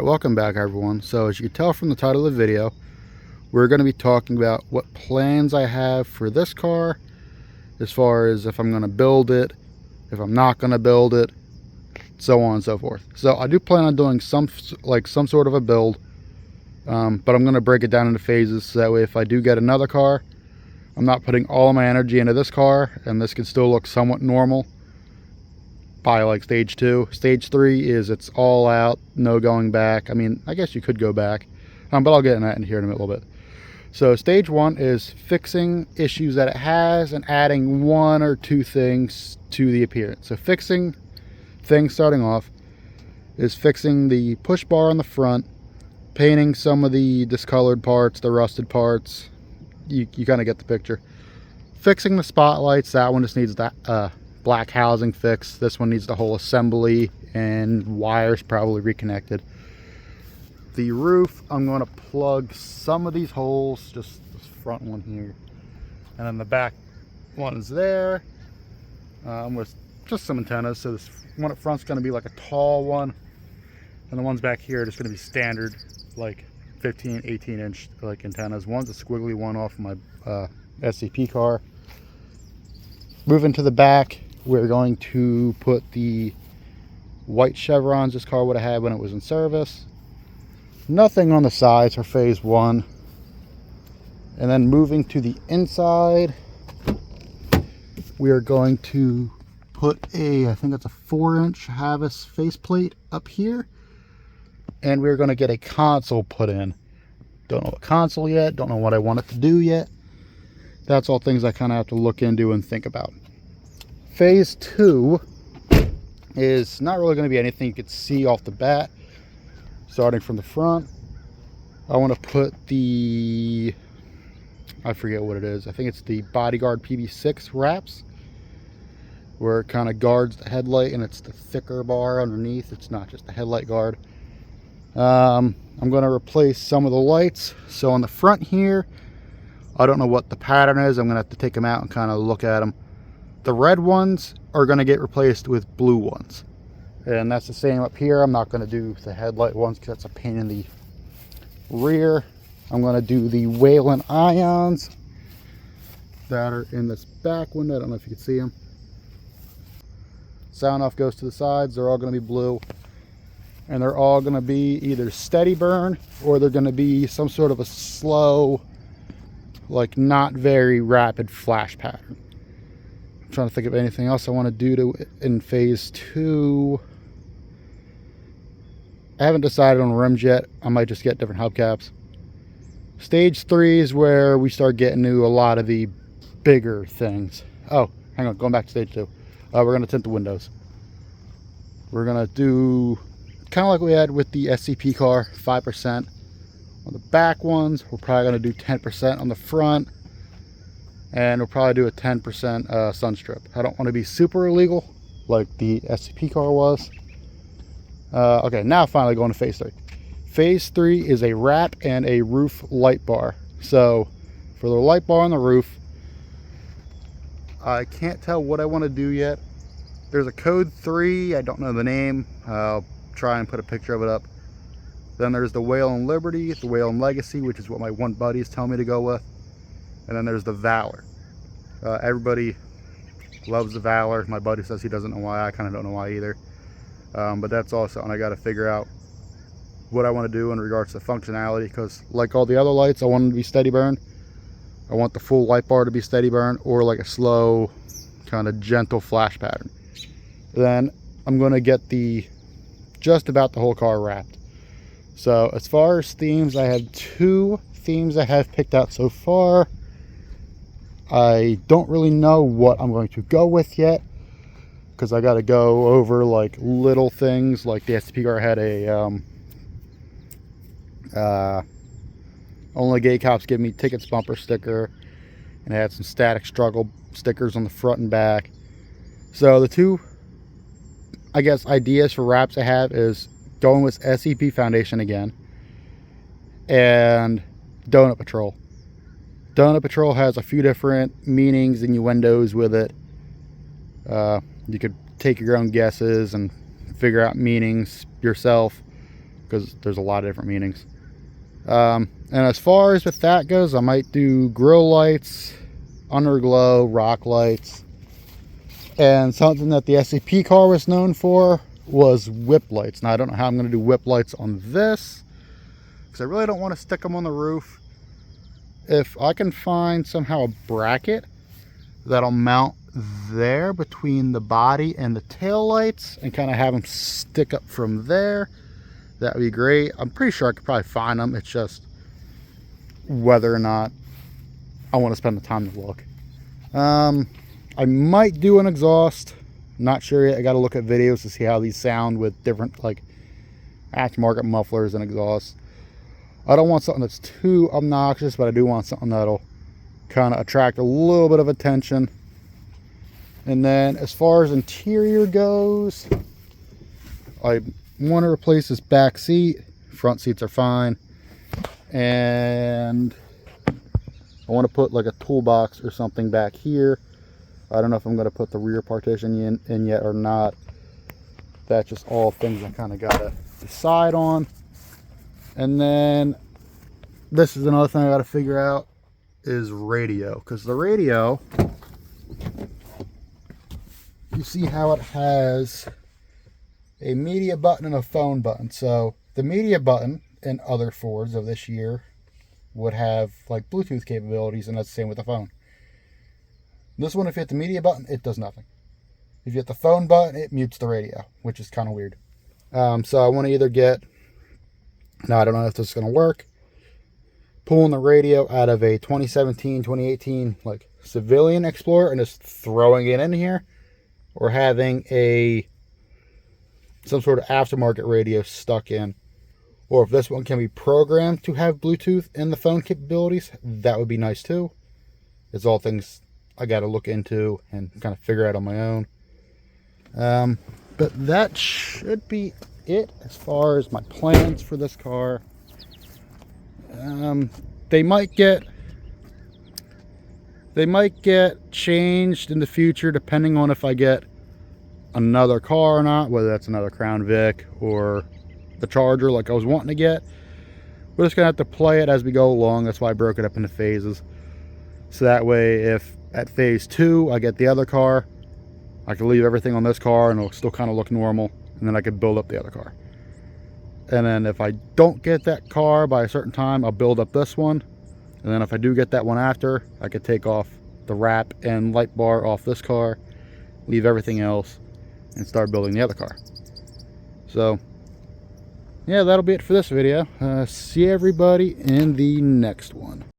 Alright, welcome back everyone. So as you can tell from the title of the video, we're going to be talking about what plans I have for this car, as far as if I'm going to build it, if I'm not going to build it, so on and so forth. So I do plan on doing some sort of a build, but I'm going to break it down into phases, so that way if I do get another car, I'm not putting all of my energy into this car, and this can still look somewhat normal by like stage 2. Stage 3 is it's all out, no going back. I mean, I guess you could go back, but I'll get in that in here in a little bit. So stage 1 is fixing issues that it has and adding 1 or 2 things to the appearance. So fixing things, starting off, is fixing the push bar on the front, painting some of the discolored parts, the rusted parts. You kind of get the picture. Fixing the spotlights, that one just needs that black housing fixed. This one needs the whole assembly and wires probably reconnected. The roof, I'm going to plug some of these holes, just this front one here, and then the back one's there with just some antennas. So this one up front's going to be like a tall one, and the ones back here are just going to be standard, like 15-18 inch like antennas. One's a squiggly one off my SCP car. Moving to the back, we're going to put the white chevrons this car would have had when it was in service. Nothing on the sides for phase 1. And then moving to the inside, we are going to put I think that's a 4-inch Havas faceplate up here. And we're going to get a console put in. Don't know what console yet, don't know what I want it to do yet. That's all things I kind of have to look into and think about. Phase 2 is not really going to be anything you could see off the bat. Starting from the front, I want to put I forget what it is. I think it's the Bodyguard PB6 wraps, where it kind of guards the headlight, and it's the thicker bar underneath. It's not just the headlight guard. I'm going to replace some of the lights. So on the front here, I don't know what the pattern is. I'm going to have to take them out and kind of look at them. The red ones are going to get replaced with blue ones. And that's the same up here. I'm not going to do the headlight ones because that's a pain in the rear. I'm going to do the Wayland ions that are in this back window. I don't know if you can see them. Sound off goes to the sides. They're all going to be blue. And they're all going to be either steady burn, or they're going to be some sort of a slow, like not very rapid flash pattern. I'm trying to think of anything else I want to do in phase 2. I haven't decided on rims yet. I might just get different hubcaps. Stage 3 is where we start getting to a lot of the bigger things. Oh, hang on, going back to stage 2. We're going to tint the windows. We're going to do kind of like we had with the SCP car, 5% on the back ones. We're probably going to do 10% on the front, and we'll probably do a 10% sun strip. I don't want to be super illegal like the SCP car was. Okay, now finally going to phase 3. Phase 3 is a wrap and a roof light bar. So for the light bar on the roof, I can't tell what I want to do yet. There's a code 3, I don't know the name. I'll try and put a picture of it up. Then there's the Wayland Liberty, the Wayland Legacy, which is what my one buddy is telling me to go with. And then there's the Valor. Everybody loves the Valor. My buddy says he doesn't know why. I kind of don't know why either. But that's also something I got to figure out what I want to do in regards to functionality, because like all the other lights, I want them to be steady burn. I want the full light bar to be steady burn, or like a slow kind of gentle flash pattern. Then I'm going to get just about the whole car wrapped. So as far as themes, I have 2 themes I have picked out so far. I don't really know what I'm going to go with yet, because I got to go over like little things. Like the SCP car had a only gay cops give me tickets bumper sticker, and it had some static struggle stickers on the front and back. So the 2, I guess, ideas for wraps I have is going with SCP Foundation again, and Donut Patrol. Donut Patrol has a few different meanings, innuendos with it. You could take your own guesses and figure out meanings yourself. because there's a lot of different meanings. And as far as with that goes, I might do grill lights, underglow, rock lights, and something that the SCP car was known for was whip lights. Now I don't know how I'm going to do whip lights on this, because I really don't want to stick them on the roof. If I can find somehow a bracket that'll mount there between the body and the tail lights and kind of have them stick up from there, that would be great. I'm pretty sure I could probably find them. It's just whether or not I want to spend the time to look. I might do an exhaust. Not sure yet. I got to look at videos to see how these sound with different like aftermarket mufflers and exhausts. I don't want something that's too obnoxious, but I do want something that'll kind of attract a little bit of attention. And then as far as interior goes, I want to replace this back seat. Front seats are fine. And I want to put like a toolbox or something back here. I don't know if I'm going to put the rear partition in yet or not. That's just all things I kind of got to decide on. And then this is another thing I got to figure out is radio. Because the radio, you see how it has a media button and a phone button. So the media button in other Fords of this year would have like Bluetooth capabilities, and that's the same with the phone. This one, if you hit the media button, it does nothing. If you hit the phone button, it mutes the radio, which is kind of weird. So I want to either get, now I don't know if this is going to work, pulling the radio out of a 2017, 2018 like civilian Explorer and just throwing it in here, or having some sort of aftermarket radio stuck in. Or if this one can be programmed to have Bluetooth and the phone capabilities, that would be nice too. It's all things I got to look into and kind of figure out on my own. But that should be it as far as my plans for this car. They might get changed in the future depending on if I get another car or not, whether that's another Crown Vic or the Charger like I was wanting to get. We're just gonna have to play it as we go along. That's why I broke it up into phases, so that way if at phase 2 I get the other car, I can leave everything on this car and it'll still kind of look normal, and then I can build up the other car. And then if I don't get that car by a certain time, I'll build up this one, and then if I do get that one after, I could take off the wrap and light bar off this car, leave everything else, and start building the other car. So yeah, that'll be it for this video. See everybody in the next one.